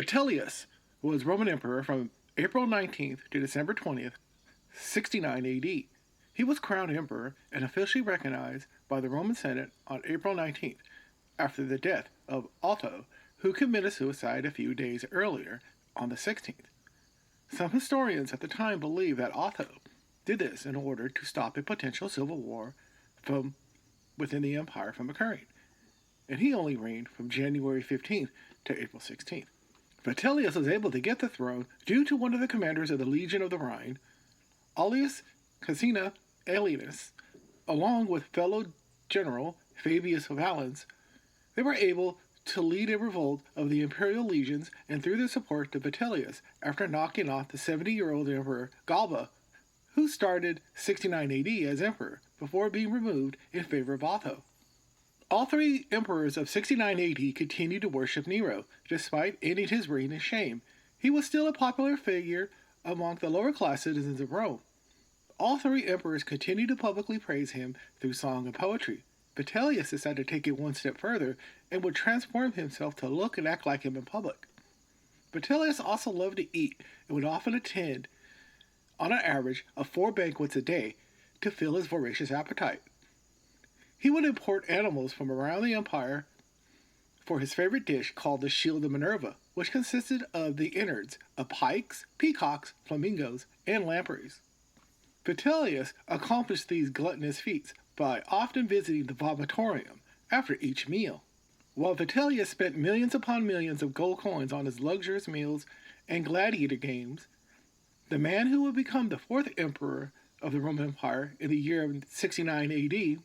Vitellius was Roman Emperor from April 19th to December 20th, 69 AD. He was crowned emperor and officially recognized by the Roman Senate on April 19th, after the death of Otho, who committed suicide a few days earlier on the 16th. Some historians at the time believed that Otho did this in order to stop a potential civil war from within the empire from occurring, and he only reigned from January 15th to April 16th. Vitellius was able to get the throne due to one of the commanders of the Legion of the Rhine, Aulus Caecina Aelianus, along with fellow general Fabius Valens. They were able to lead a revolt of the imperial legions and threw their support to Vitellius after knocking off the 70-year-old emperor Galba, who started 69 AD as emperor before being removed in favor of Otho. All three emperors of 69 AD continued to worship Nero, despite ending his reign in shame. He was still a popular figure among the lower-class citizens of Rome. All three emperors continued to publicly praise him through song and poetry. Vitellius decided to take it one step further and would transform himself to look and act like him in public. Vitellius also loved to eat and would often attend, on an average, of 4 banquets a day to fill his voracious appetite. He would import animals from around the empire for his favorite dish called the Shield of Minerva, which consisted of the innards of pikes, peacocks, flamingos, and lampreys. Vitellius accomplished these gluttonous feats by often visiting the vomitorium after each meal. While Vitellius spent millions upon millions of gold coins on his luxurious meals and gladiator games, the man who would become the 4th emperor of the Roman Empire in the year of 69 AD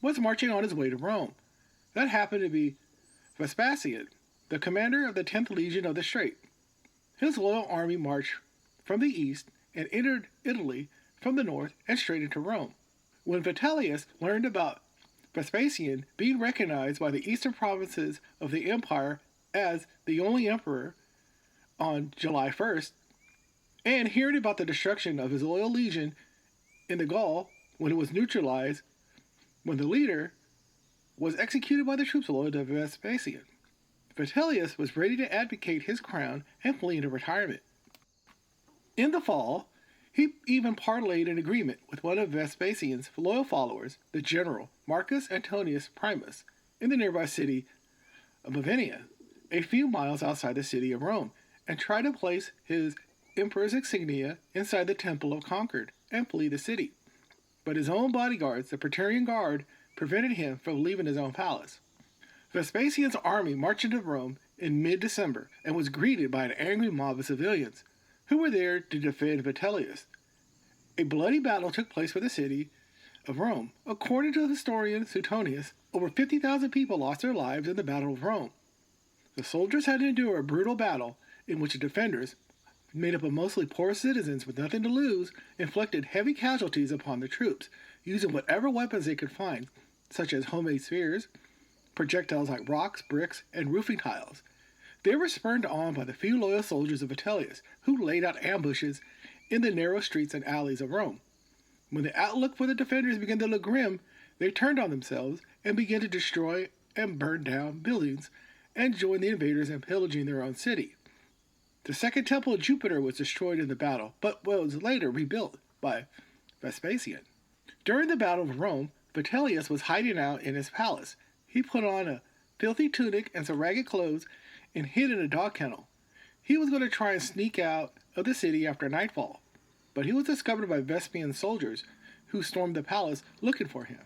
was marching on his way to Rome. That happened to be Vespasian, the commander of the 10th Legion of the Strait. His loyal army marched from the east and entered Italy from the north and straight into Rome. When Vitellius learned about Vespasian being recognized by the eastern provinces of the empire as the only emperor on July 1st, and hearing about the destruction of his loyal legion in the Gaul when it was neutralized, when the leader was executed by the troops loyal to Vespasian, Vitellius was ready to abdicate his crown and flee into retirement. In the fall, he even parlayed an agreement with one of Vespasian's loyal followers, the general Marcus Antonius Primus, in the nearby city of Ravenna, a few miles outside the city of Rome, and tried to place his emperor's insignia inside the Temple of Concord and flee the city. But his own bodyguards, the Praetorian Guard, prevented him from leaving his own palace. Vespasian's army marched into Rome in mid-December and was greeted by an angry mob of civilians who were there to defend Vitellius. A bloody battle took place for the city of Rome. According to the historian Suetonius, over 50,000 people lost their lives in the Battle of Rome. The soldiers had to endure a brutal battle in which the defenders, made up of mostly poor citizens with nothing to lose, inflicted heavy casualties upon the troops, using whatever weapons they could find, such as homemade spears, projectiles like rocks, bricks, and roofing tiles. They were spurred on by the few loyal soldiers of Vitellius, who laid out ambushes in the narrow streets and alleys of Rome. When the outlook for the defenders began to look grim, they turned on themselves and began to destroy and burn down buildings and join the invaders in pillaging their own city. The second temple of Jupiter was destroyed in the battle, but was later rebuilt by Vespasian. During the Battle of Rome, Vitellius was hiding out in his palace. He put on a filthy tunic and some ragged clothes and hid in a dog kennel. He was going to try and sneak out of the city after nightfall, but he was discovered by Vespasian's soldiers, who stormed the palace looking for him.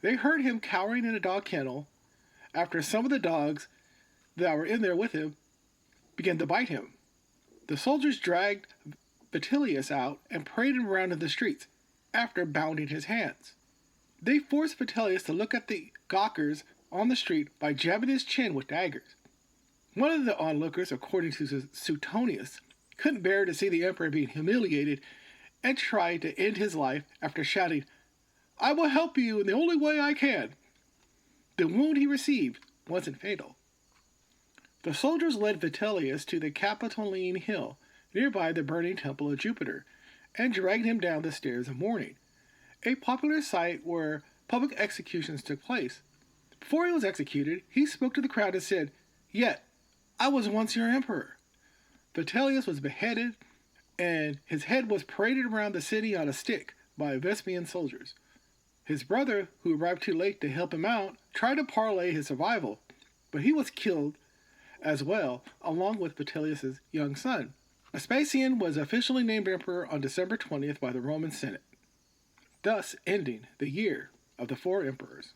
They heard him cowering in a dog kennel after some of the dogs that were in there with him began to bite him. The soldiers dragged Vitellius out and paraded him around in the streets after bounding his hands. They forced Vitellius to look at the gawkers on the street by jabbing his chin with daggers. One of the onlookers, according to Suetonius, couldn't bear to see the emperor being humiliated and tried to end his life after shouting, "I will help you in the only way I can." The wound he received wasn't fatal. The soldiers led Vitellius to the Capitoline Hill, nearby the burning temple of Jupiter, and dragged him down the stairs of mourning, a popular site where public executions took place. Before he was executed, he spoke to the crowd and said, "Yet, I was once your emperor." Vitellius was beheaded, and his head was paraded around the city on a stick by Vespasian soldiers. His brother, who arrived too late to help him out, tried to parlay his survival, but he was killed as well, along with Vitellius' young son. Vespasian was officially named emperor on December 20th by the Roman Senate, thus ending the year of the four emperors.